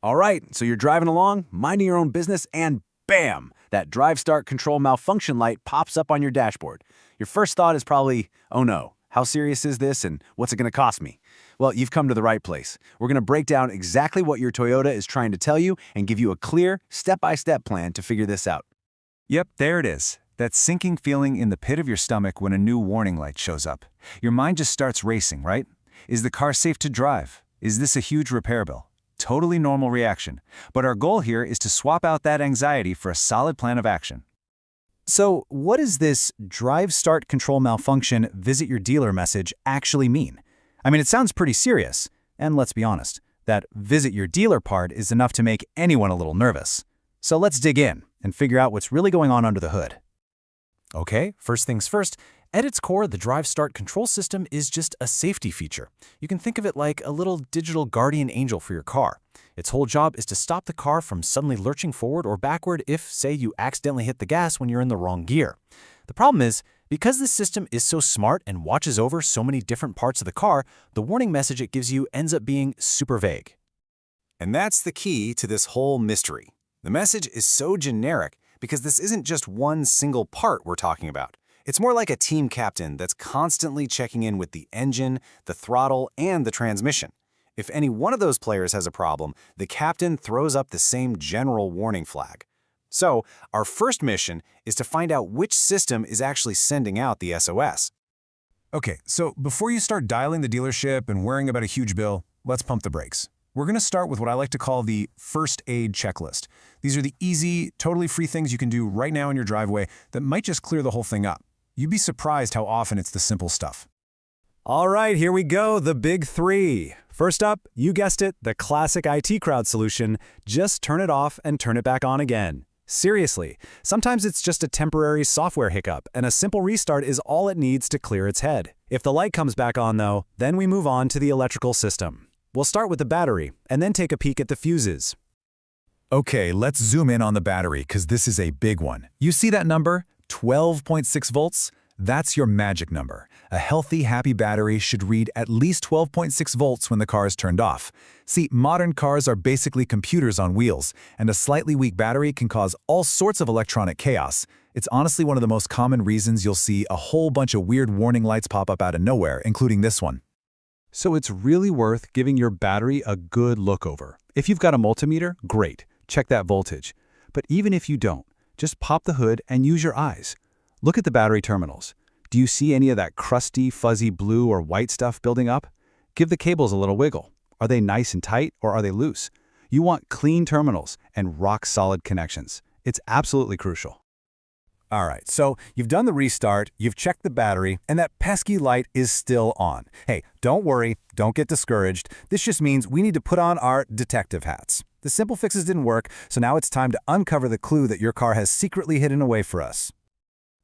All right, so you're driving along, minding your own business, and bam! That drive start control malfunction light pops up on your dashboard. Your first thought is probably, oh no, how serious is this and what's it going to cost me? Well, you've come to the right place. We're going to break down exactly what your Toyota is trying to tell you and give you a clear, step-by-step plan to figure this out. Yep, there it is. That sinking feeling in the pit of your stomach when a new warning light shows up. Your mind just starts racing, right? Is the car safe to drive? Is this a huge repair bill? Totally normal reaction. But our goal here is to swap out that anxiety for a solid plan of action. So, what does this drive start control malfunction visit your dealer message actually mean? I mean, it sounds pretty serious. And let's be honest, that visit your dealer part is enough to make anyone a little nervous. So let's dig in and figure out what's really going on under the hood. Okay, first things first, at its core, the drive start control system is just a safety feature. You can think of it like a little digital guardian angel for your car. Its whole job is to stop the car from suddenly lurching forward or backward if, say, you accidentally hit the gas when you're in the wrong gear. The problem is, because this system is so smart and watches over so many different parts of the car, the warning message it gives you ends up being super vague. And that's the key to this whole mystery. The message is so generic because this isn't just one single part we're talking about. It's more like a team captain that's constantly checking in with the engine, the throttle, and the transmission. If any one of those players has a problem, the captain throws up the same general warning flag. So, our first mission is to find out which system is actually sending out the SOS. Okay, so before you start dialing the dealership and worrying about a huge bill, let's pump the brakes. We're going to start with what I like to call the first aid checklist. These are the easy, totally free things you can do right now in your driveway that might just clear the whole thing up. You'd be surprised how often it's the simple stuff. All right, here we go, the big three. First up, you guessed it, the classic IT crowd solution. Just turn it off and turn it back on again. Seriously, sometimes it's just a temporary software hiccup, and a simple restart is all it needs to clear its head. If the light comes back on, though, then we move on to the electrical system. We'll start with the battery, and then take a peek at the fuses. Okay, let's zoom in on the battery, because this is a big one. You see that number? 12.6 volts? That's your magic number. A healthy, happy battery should read at least 12.6 volts when the car is turned off. See, modern cars are basically computers on wheels, and a slightly weak battery can cause all sorts of electronic chaos. It's honestly one of the most common reasons you'll see a whole bunch of weird warning lights pop up out of nowhere, including this one. So it's really worth giving your battery a good look over. If you've got a multimeter, great, check that voltage. But even if you don't, just pop the hood and use your eyes. Look at the battery terminals. Do you see any of that crusty, fuzzy blue or white stuff building up? Give the cables a little wiggle. Are they nice and tight or are they loose? You want clean terminals and rock-solid connections. It's absolutely crucial. All right, so you've done the restart, you've checked the battery, and that pesky light is still on. Hey, don't worry, don't get discouraged. This just means we need to put on our detective hats. The simple fixes didn't work, so now it's time to uncover the clue that your car has secretly hidden away for us.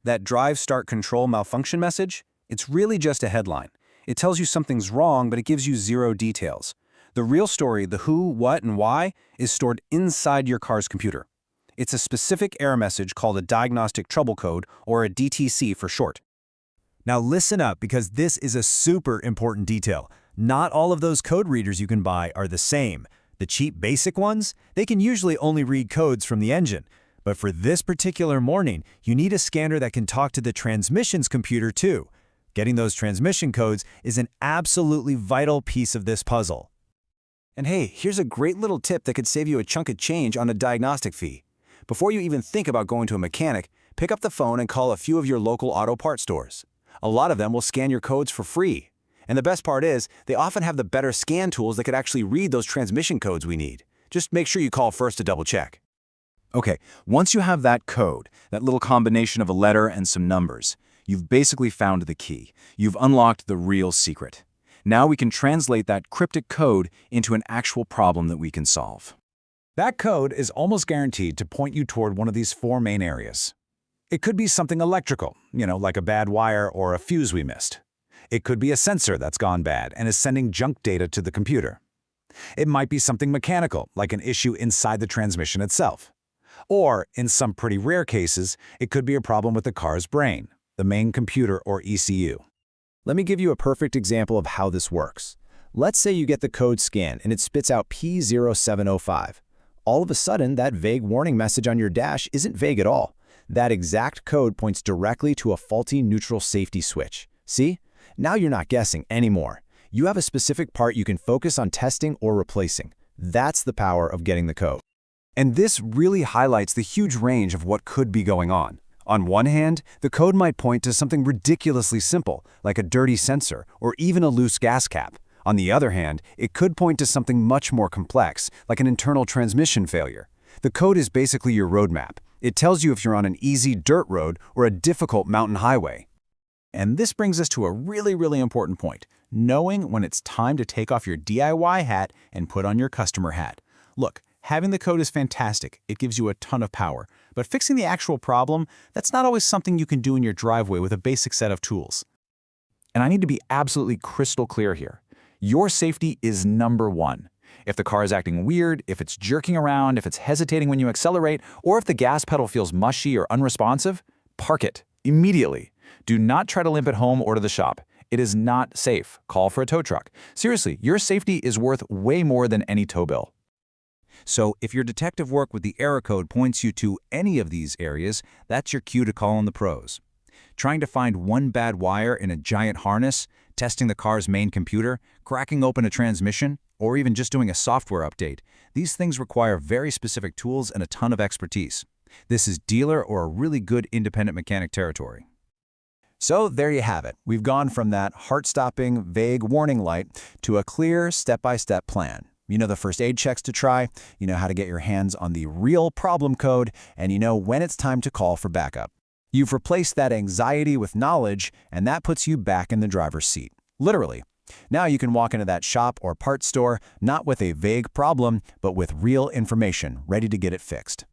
That drive start control malfunction message? It's really just a headline. It tells you something's wrong, but it gives you zero details. The real story, the who, what, and why, is stored inside your car's computer. It's a specific error message called a diagnostic trouble code, or a DTC for short. Now listen up, because this is a super important detail. Not all of those code readers you can buy are the same. The cheap basic ones, they can usually only read codes from the engine. But for this particular morning, you need a scanner that can talk to the transmission's computer too. Getting those transmission codes is an absolutely vital piece of this puzzle. And hey, here's a great little tip that could save you a chunk of change on a diagnostic fee. Before you even think about going to a mechanic, pick up the phone and call a few of your local auto parts stores. A lot of them will scan your codes for free. And the best part is, they often have the better scan tools that could actually read those transmission codes we need. Just make sure you call first to double check. Okay, once you have that code, that little combination of a letter and some numbers, you've basically found the key. You've unlocked the real secret. Now we can translate that cryptic code into an actual problem that we can solve. That code is almost guaranteed to point you toward one of these four main areas. It could be something electrical, like a bad wire or a fuse we missed. It could be a sensor that's gone bad and is sending junk data to the computer. It might be something mechanical, like an issue inside the transmission itself. Or, in some pretty rare cases, it could be a problem with the car's brain, the main computer or ECU. Let me give you a perfect example of how this works. Let's say you get the code scan and it spits out P0705. All of a sudden, that vague warning message on your dash isn't vague at all. That exact code points directly to a faulty neutral safety switch. See? Now you're not guessing anymore. You have a specific part you can focus on testing or replacing. That's the power of getting the code. And this really highlights the huge range of what could be going on. On one hand, the code might point to something ridiculously simple, like a dirty sensor or even a loose gas cap. On the other hand, it could point to something much more complex, like an internal transmission failure. The code is basically your roadmap. It tells you if you're on an easy dirt road or a difficult mountain highway. And this brings us to a really important point, knowing when it's time to take off your DIY hat and put on your customer hat. Look, having the code is fantastic. It gives you a ton of power. But fixing the actual problem, that's not always something you can do in your driveway with a basic set of tools. And I need to be absolutely crystal clear here. Your safety is number one. If the car is acting weird, if it's jerking around, if it's hesitating when you accelerate, or if the gas pedal feels mushy or unresponsive, park it immediately. Do not try to limp it home or to the shop. It is not safe. Call for a tow truck. Seriously, your safety is worth way more than any tow bill. So if your detective work with the error code points you to any of these areas, that's your cue to call on the pros. Trying to find one bad wire in a giant harness, testing the car's main computer, cracking open a transmission, or even just doing a software update, these things require very specific tools and a ton of expertise. This is dealer or a really good independent mechanic territory. So there you have it. We've gone from that heart-stopping, vague warning light to a clear step-by-step plan. You know the first aid checks to try, you know how to get your hands on the real problem code, and you know when it's time to call for backup. You've replaced that anxiety with knowledge, and that puts you back in the driver's seat. Literally. Now you can walk into that shop or parts store, not with a vague problem, but with real information, ready to get it fixed.